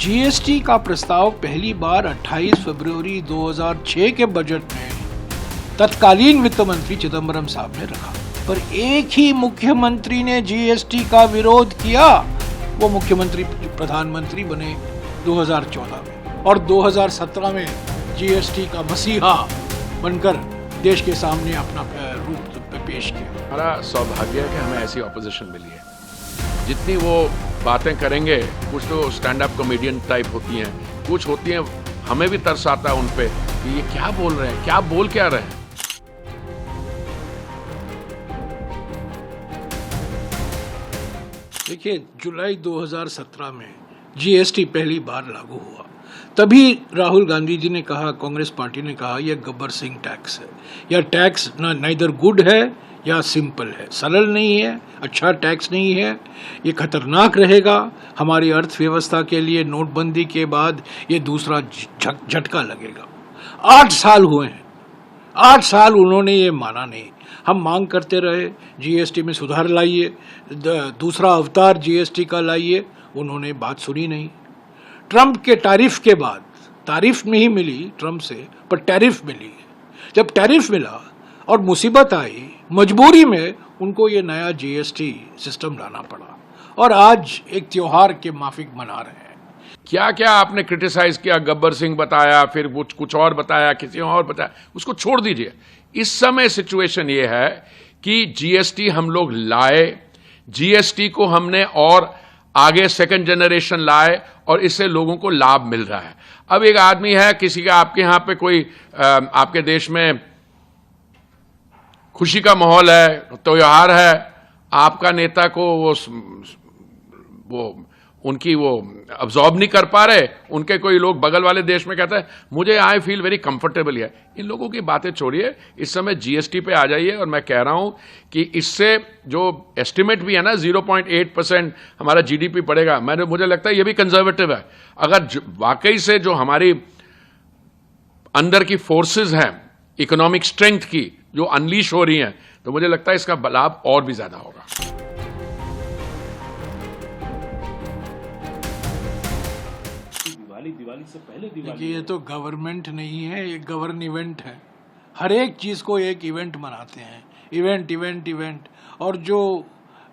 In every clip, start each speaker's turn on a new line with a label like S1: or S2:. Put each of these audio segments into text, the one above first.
S1: GST का प्रस्ताव पहली बार 28 फरवरी 2006 के बजट में तत्कालीन वित्त मंत्री चिदंबरम साहब ने रखा, पर एक ही मुख्यमंत्री ने जीएसटी का विरोध किया। वो मुख्यमंत्री प्रधानमंत्री बने 2014 में और 2017 में जीएसटी का मसीहा बनकर देश के सामने अपना रूप पेश किया।
S2: हमारा सौभाग्य है कि हमें ऐसी ऑपोजिशन मिली है। जितनी वो बातें करेंगे, कुछ तो स्टैंड अप कॉमेडियन टाइप होती हैं, कुछ होती हैं हमें भी तरस आता है उन पे कि ये क्या बोल रहे हैं, क्या बोल क्या रहे हैं।
S1: देखिए, जुलाई 2017 में जीएसटी पहली बार लागू हुआ। तभी राहुल गांधी जी ने कहा, कांग्रेस पार्टी ने कहा, यह गब्बर सिंह टैक्स है। यह टैक्स नाइदर गुड है या सिंपल है, सरल नहीं है, अच्छा टैक्स नहीं है, ये खतरनाक रहेगा हमारी अर्थव्यवस्था के लिए। नोटबंदी के बाद ये दूसरा झटका लगेगा। 8 साल हुए हैं, 8 साल उन्होंने ये माना नहीं। हम मांग करते रहे जीएसटी में सुधार लाइए, दूसरा अवतार जीएसटी का लाइए, उन्होंने बात सुनी नहीं। ट्रंप के टैरिफ के बाद, तारीफ नहीं मिली ट्रंप से, पर टैरिफ मिली। जब टैरिफ मिला और मुसीबत आई, मजबूरी में उनको ये नया जीएसटी सिस्टम लाना पड़ा और आज एक त्योहार के माफिक मना रहे हैं।
S2: क्या क्या आपने क्रिटिसाइज किया, गब्बर सिंह बताया, फिर कुछ और बताया, किसी और बताया, उसको छोड़ दीजिए। इस समय सिचुएशन ये है कि जीएसटी हम लोग लाए, जीएसटी को हमने और आगे सेकंड जनरेशन लाए और इससे लोगों को लाभ मिल रहा है। अब एक आदमी है, किसी का आपके यहां पे कोई आपके देश में खुशी का माहौल है, त्योहार है, आपका नेता को वो उनकी वो अब्जॉर्ब नहीं कर पा रहे, उनके कोई लोग बगल वाले देश में कहते हैं मुझे आई फील वेरी कंफर्टेबल है। इन लोगों की बातें छोड़िए, इस समय जीएसटी पे आ जाइए। और मैं कह रहा हूं कि इससे जो एस्टिमेट भी है ना 0.8% हमारा जीडीपी बढ़ेगा, मुझे लगता है ये भी कंजर्वेटिव है। अगर वाकई से जो हमारी अंदर की फोर्सेस हैं इकोनॉमिक स्ट्रेंथ की जो अनलीश हो रही हैं, तो मुझे लगता है इसका लाभ और भी ज्यादा होगा।
S3: दिवाली से पहले
S1: देखिए, ये तो गवर्नमेंट नहीं है, ये गवर्न इवेंट है। हर एक चीज को एक इवेंट मनाते हैं, इवेंट इवेंट इवेंट। और जो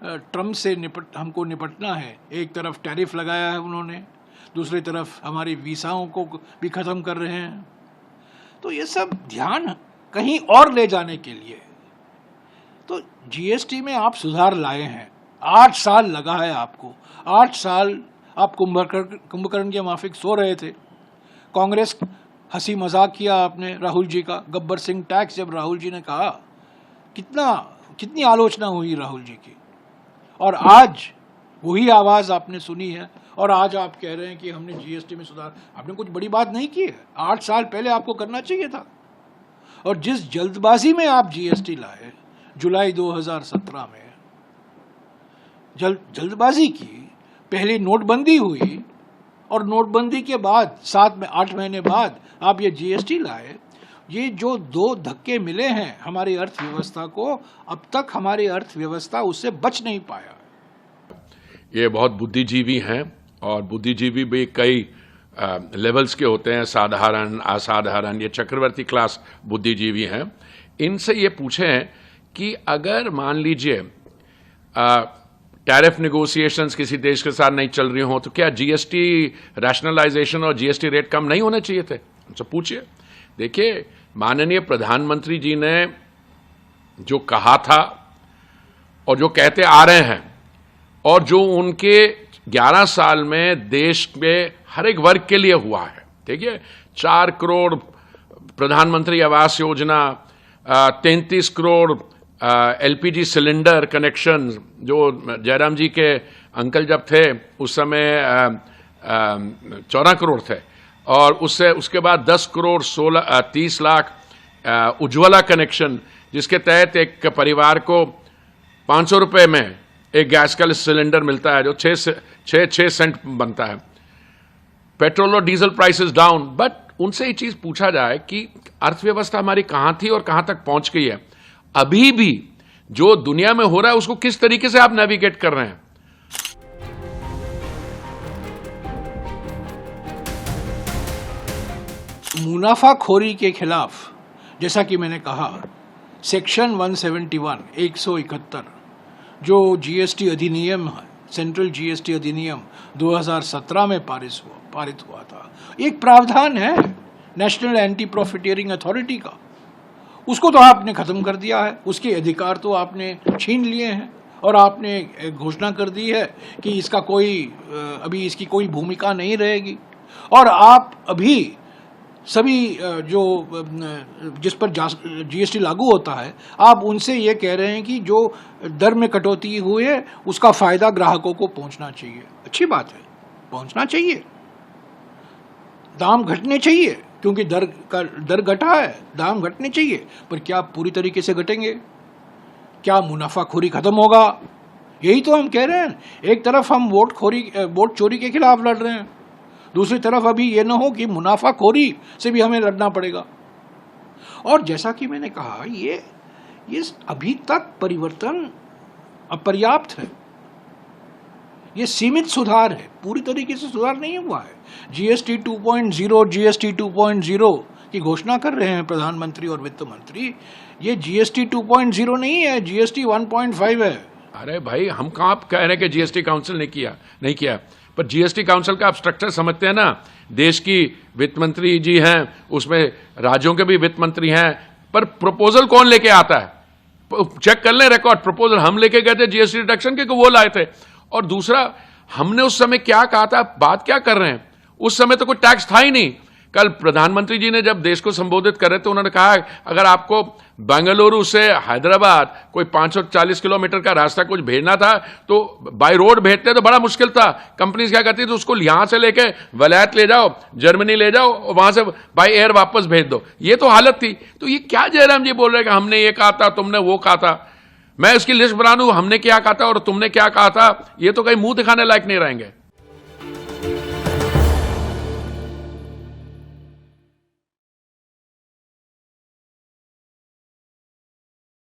S1: ट्रम्प से हमको निपटना है, एक तरफ टैरिफ लगाया है उन्होंने, दूसरी तरफ हमारी वीसाओं को भी खत्म कर रहे हैं। तो ये सब ध्यान कहीं और ले जाने के लिए तो जीएसटी में आप सुधार लाए हैं। 8 साल लगा है आपको, 8 साल आप कुंभकर्ण के माफिक सो रहे थे। कांग्रेस हंसी मजाक किया आपने राहुल जी का, गब्बर सिंह टैक्स जब राहुल जी ने कहा, कितनी आलोचना हुई राहुल जी की। और आज वही आवाज आपने सुनी है और आज आप कह रहे हैं कि हमने जीएसटी में सुधार। आपने कुछ बड़ी बात नहीं की है, 8 साल पहले आपको करना चाहिए था। और जिस जल्दबाजी में आप जीएसटी लाए जुलाई 2017 में, जल्दबाजी की, पहले नोटबंदी हुई और नोटबंदी के बाद 8 महीने बाद आप ये जीएसटी लाए। ये जो 2 धक्के मिले हैं हमारी अर्थव्यवस्था को, अब तक हमारी अर्थव्यवस्था उससे बच नहीं पाया।
S2: ये बहुत बुद्धिजीवी हैं और बुद्धिजीवी भी कई लेवल्स के होते हैं, साधारण, असाधारण। ये चक्रवर्ती क्लास बुद्धिजीवी हैं। इनसे ये पूछें कि अगर मान लीजिए टैरिफ नेगोशिएशंस किसी देश के साथ नहीं चल रही हो, तो क्या जीएसटी रैशनलाइजेशन और जीएसटी रेट कम नहीं होने चाहिए थे? उनसे पूछिए। देखिए, माननीय प्रधानमंत्री जी ने जो कहा था और जो कहते आ रहे हैं और जो उनके 11 साल में देश में हर एक वर्ग के लिए हुआ है, देखिए 4 करोड़ प्रधानमंत्री Awas Yojana, 33 crore LPG cylinder connection, जो जयराम जी के अंकल जब थे उस समय 14 करोड़ थे, और उसके बाद 10 करोड़ 30 लाख उज्ज्वला कनेक्शन, जिसके तहत एक परिवार को 500 रुपये में एक गैस का सिलेंडर मिलता है जो 6 सेंट बनता है। पेट्रोल और डीजल प्राइसेस डाउन। बट उनसे ये चीज पूछा जाए कि अर्थव्यवस्था हमारी कहां थी और कहां तक पहुंच गई है, अभी भी जो दुनिया में हो रहा है उसको किस तरीके से आप नेविगेट कर रहे हैं।
S1: मुनाफाखोरी के खिलाफ, जैसा कि मैंने कहा, सेक्शन 171 171 जो जीएसटी अधिनियम है, सेंट्रल जीएसटी अधिनियम 2017 में पारित हुआ था, एक प्रावधान है नेशनल एंटी प्रॉफिटियरिंग अथॉरिटी का, उसको तो आपने खत्म कर दिया है, उसके अधिकार तो आपने छीन लिए हैं और आपने घोषणा कर दी है कि इसका अभी इसकी कोई भूमिका नहीं रहेगी। और आप अभी सभी जिस पर जीएसटी लागू होता है, आप उनसे ये कह रहे हैं कि जो दर में कटौती हुई है उसका फायदा ग्राहकों को पहुंचना चाहिए। अच्छी बात है, पहुंचना चाहिए, दाम घटने चाहिए, क्योंकि दर घटा है, दाम घटने चाहिए, पर क्या पूरी तरीके से घटेंगे? क्या मुनाफाखोरी खत्म होगा? यही तो हम कह रहे हैं। एक तरफ हम वोट चोरी के खिलाफ लड़ रहे हैं, दूसरी तरफ अभी ये ना हो कि मुनाफाखोरी से भी हमें लड़ना पड़ेगा। और जैसा कि मैंने कहा, ये अभी तक परिवर्तन अपर्याप्त है, ये सीमित सुधार है, पूरी तरीके से सुधार नहीं हुआ है। जीएसटी 2.0 जीएसटी 2.0 की घोषणा कर रहे हैं प्रधानमंत्री और वित्त मंत्री, ये जीएसटी 2.0 नहीं है, जीएसटी 1.5 है।
S2: अरे भाई, हम कहाँ कह रहे हैं कि जीएसटी काउंसिल नहीं किया, पर जीएसटी काउंसिल का आप स्ट्रक्चर समझते हैं ना। देश की वित्त मंत्री जी हैं, उसमें राज्यों के भी वित्त मंत्री हैं, पर प्रपोजल कौन लेके आता है? चेक कर लें रिकॉर्ड, प्रपोजल हम लेके गए थे जीएसटी रिडक्शन के, वो लाए थे। और दूसरा, हमने उस समय क्या कहा था, बात क्या कर रहे हैं? उस समय तो कोई टैक्स था ही नहीं। कल प्रधानमंत्री जी ने जब देश को संबोधित कर रहे थे, उन्होंने कहा अगर आपको बेंगलुरु से हैदराबाद कोई 540 किलोमीटर का रास्ता कुछ भेजना था तो बाय रोड भेजते तो बड़ा मुश्किल था। कंपनीज क्या करती थी, उसको यहां से लेके वलायत ले जाओ, जर्मनी ले जाओ और वहां से बाय एयर वापस भेज दो, ये तो हालत थी। तो ये क्या जयराम जी बोल रहे हैं कि हमने ये कहा था, तुमने वो कहा था? मैं इसकी लिस्ट बना दूं, हमने क्या कहा था और तुमने क्या कहा था, ये तो कहीं मुंह दिखाने लायक नहीं रहेंगे।